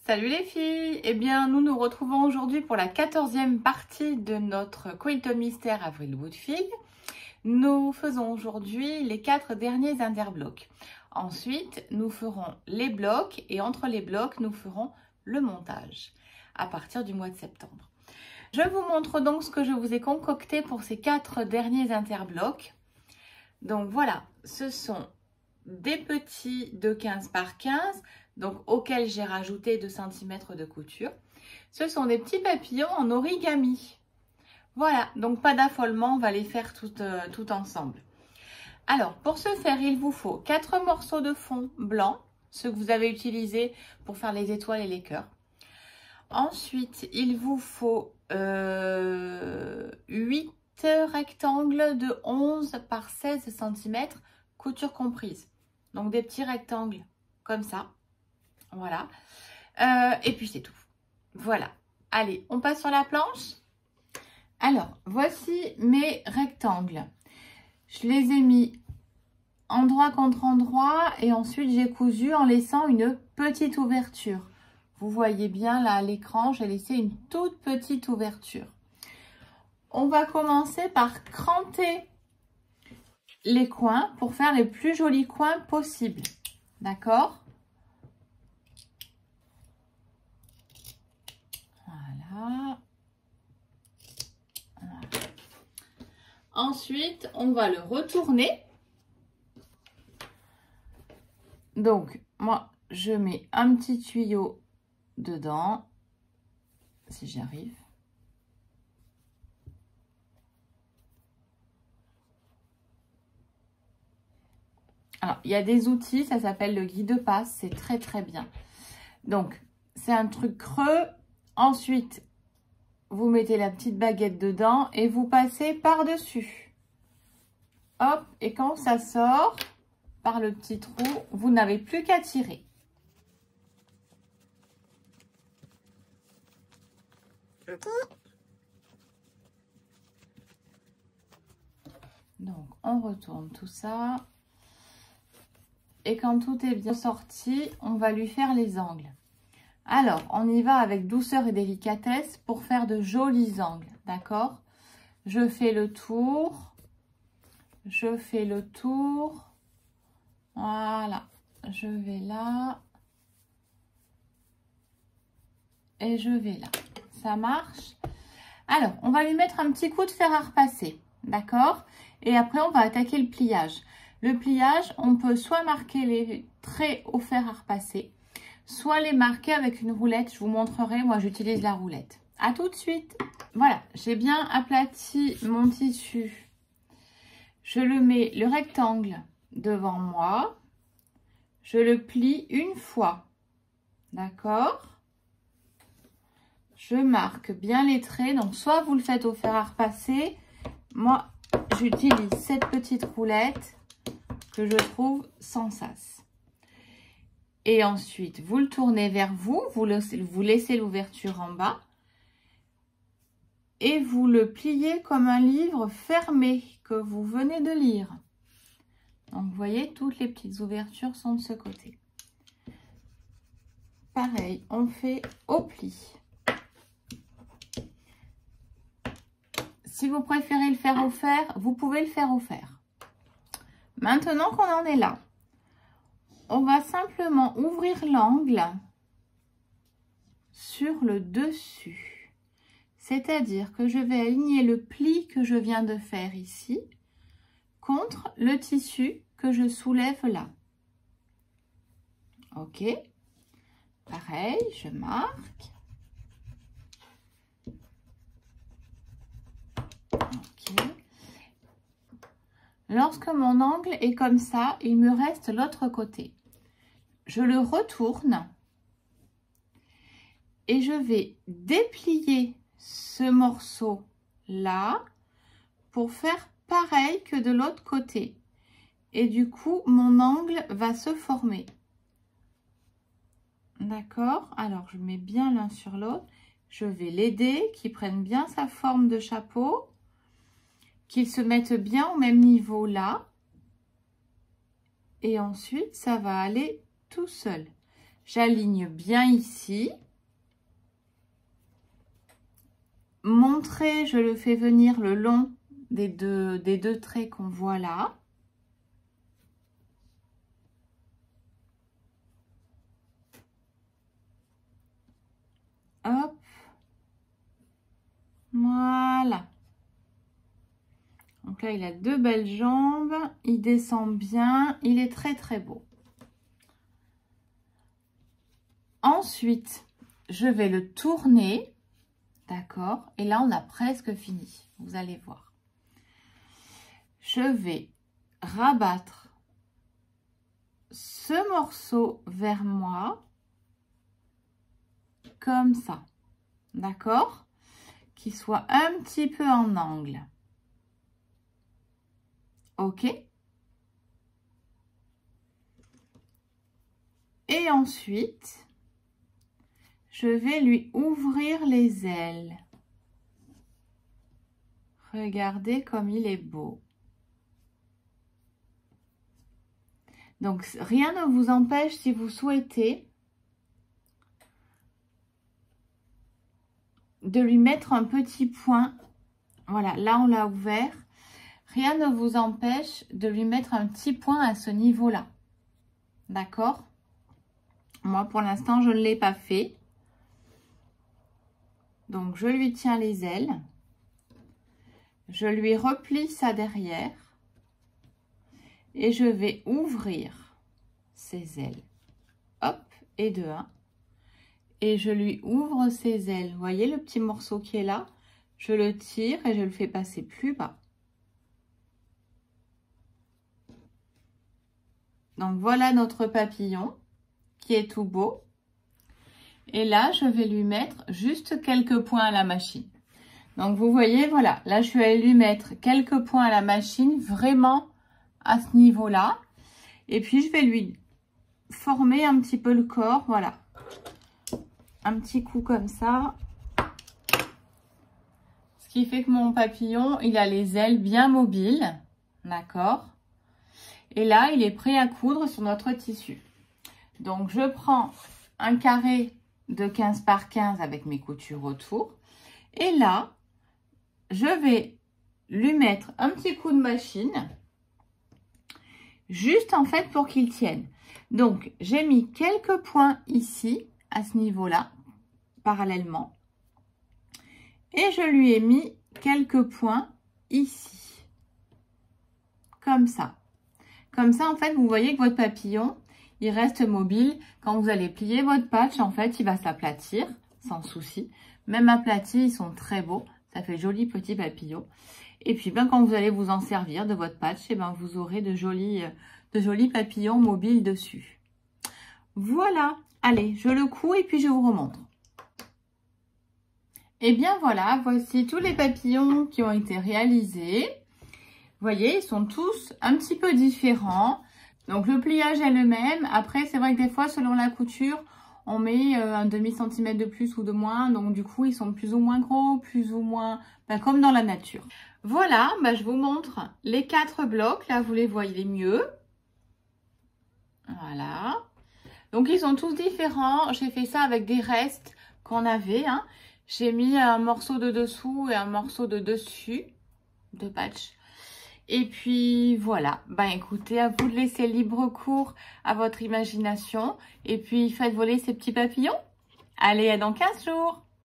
Salut les filles! Eh bien, nous nous retrouvons aujourd'hui pour la 14e partie de notre Quilton Mystère Avril Woodfield. Nous faisons aujourd'hui les 4 derniers interblocs. Ensuite, nous ferons les blocs et entre les blocs, nous ferons le montage à partir du mois de septembre. Je vous montre donc ce que je vous ai concocté pour ces 4 derniers interblocs. Donc voilà, ce sont des petits de 15 par 15, donc auxquels j'ai rajouté 2 cm de couture. Ce sont des petits papillons en origami. Voilà, donc pas d'affolement, on va les faire tout ensemble. Alors, pour ce faire, il vous faut 4 morceaux de fond blanc, ceux que vous avez utilisés pour faire les étoiles et les cœurs. Ensuite, il vous faut 8 rectangles de 11 par 16 cm, couture comprise. Donc des petits rectangles comme ça. Voilà. Et puis c'est tout. Voilà. Allez, on passe sur la planche. Alors, voici mes rectangles. Je les ai mis endroit contre endroit et ensuite j'ai cousu en laissant une petite ouverture. Vous voyez bien là à l'écran, j'ai laissé une toute petite ouverture. On va commencer par cranter les coins pour faire les plus jolis coins possibles. D'accord? Voilà. Voilà. Ensuite, on va le retourner. Donc, moi, je mets un petit tuyau dedans, si j'y arrive. Alors, il y a des outils, ça s'appelle le guide-passe, c'est très très bien. Donc, c'est un truc creux. Ensuite, vous mettez la petite baguette dedans et vous passez par-dessus. Hop, et quand ça sort par le petit trou, vous n'avez plus qu'à tirer. Donc, on retourne tout ça. Et quand tout est bien sorti, on va lui faire les angles. Alors, on y va avec douceur et délicatesse pour faire de jolis angles, d'accord? Je fais le tour. Je fais le tour. Voilà. Je vais là. Et je vais là. Ça marche? Alors, on va lui mettre un petit coup de fer à repasser, d'accord? Et après, on va attaquer le pliage. Le pliage, on peut soit marquer les traits au fer à repasser, soit les marquer avec une roulette. Je vous montrerai, moi j'utilise la roulette. À tout de suite. Voilà, j'ai bien aplati mon tissu. Je le mets le rectangle devant moi. Je le plie une fois. D'accord? Je marque bien les traits. Donc soit vous le faites au fer à repasser. Moi, j'utilise cette petite roulette que je trouve sans sas. Et ensuite, vous le tournez vers vous, vous laissez l'ouverture en bas et vous le pliez comme un livre fermé que vous venez de lire. Donc, vous voyez, toutes les petites ouvertures sont de ce côté. Pareil, on fait au pli. Si vous préférez le faire au fer, vous pouvez le faire au fer. Maintenant qu'on en est là, on va simplement ouvrir l'angle sur le dessus. C'est-à-dire que je vais aligner le pli que je viens de faire ici contre le tissu que je soulève là. Ok. Pareil, je marque. Ok. Lorsque mon angle est comme ça, il me reste l'autre côté. Je le retourne et je vais déplier ce morceau là pour faire pareil que de l'autre côté. Et du coup, mon angle va se former. D'accord? Alors, je mets bien l'un sur l'autre. Je vais l'aider, qu'il prenne bien sa forme de chapeau, qu'il se mette bien au même niveau là. Et ensuite, ça va aller tout seul. J'aligne bien ici. Mon trait, je le fais venir le long des deux traits qu'on voit là. Hop. Voilà. Donc là, il a deux belles jambes. Il descend bien. Il est très, très beau. Ensuite, je vais le tourner. D'accord? Et là, on a presque fini. Vous allez voir. Je vais rabattre ce morceau vers moi. Comme ça. D'accord? Qu'il soit un petit peu en angle. Ok? Et ensuite, je vais lui ouvrir les ailes. Regardez comme il est beau. Donc, rien ne vous empêche, si vous souhaitez, de lui mettre un petit point. Voilà, là, on l'a ouvert. Rien ne vous empêche de lui mettre un petit point à ce niveau-là. D'accord? Moi, pour l'instant, je ne l'ai pas fait. Donc, je lui tiens les ailes. Je lui replie ça derrière. Et je vais ouvrir ses ailes. Hop, et de 1. Et je lui ouvre ses ailes. Vous voyez le petit morceau qui est là? Je le tire et je le fais passer plus bas. Donc, voilà notre papillon qui est tout beau. Et là, je vais lui mettre juste quelques points à la machine. Donc, vous voyez, voilà. Là, je vais lui mettre quelques points à la machine, vraiment à ce niveau-là. Et puis, je vais lui former un petit peu le corps, voilà. Un petit coup comme ça. Ce qui fait que mon papillon, il a les ailes bien mobiles. D'accord? Et là, il est prêt à coudre sur notre tissu. Donc, je prends un carré de 15 par 15 avec mes coutures autour. Et là, je vais lui mettre un petit coup de machine. Juste en fait pour qu'il tienne. Donc, j'ai mis quelques points ici, à ce niveau-là, parallèlement. Et je lui ai mis quelques points ici. Comme ça. Comme ça, en fait, vous voyez que votre papillon, il reste mobile. Quand vous allez plier votre patch, en fait, il va s'aplatir sans souci. Même aplatis, ils sont très beaux. Ça fait joli petit papillon. Et puis, ben, quand vous allez vous en servir de votre patch, et ben, vous aurez de jolis papillons mobiles dessus. Voilà. Allez, je le couds et puis je vous remontre. Et bien voilà, voici tous les papillons qui ont été réalisés. Vous voyez, ils sont tous un petit peu différents. Donc, le pliage est le même. Après, c'est vrai que des fois, selon la couture, on met un demi-centimètre de plus ou de moins. Donc, du coup, ils sont plus ou moins gros, plus ou moins... Ben, comme dans la nature. Voilà, ben, je vous montre les 4 blocs. Là, vous les voyez mieux. Voilà. Donc, ils sont tous différents. J'ai fait ça avec des restes qu'on avait. Hein. J'ai mis un morceau de dessous et un morceau de dessus de patch. Et puis, voilà. Ben, écoutez, à vous de laisser libre cours à votre imagination. Et puis, faites voler ces petits papillons. Allez, à dans 15 jours.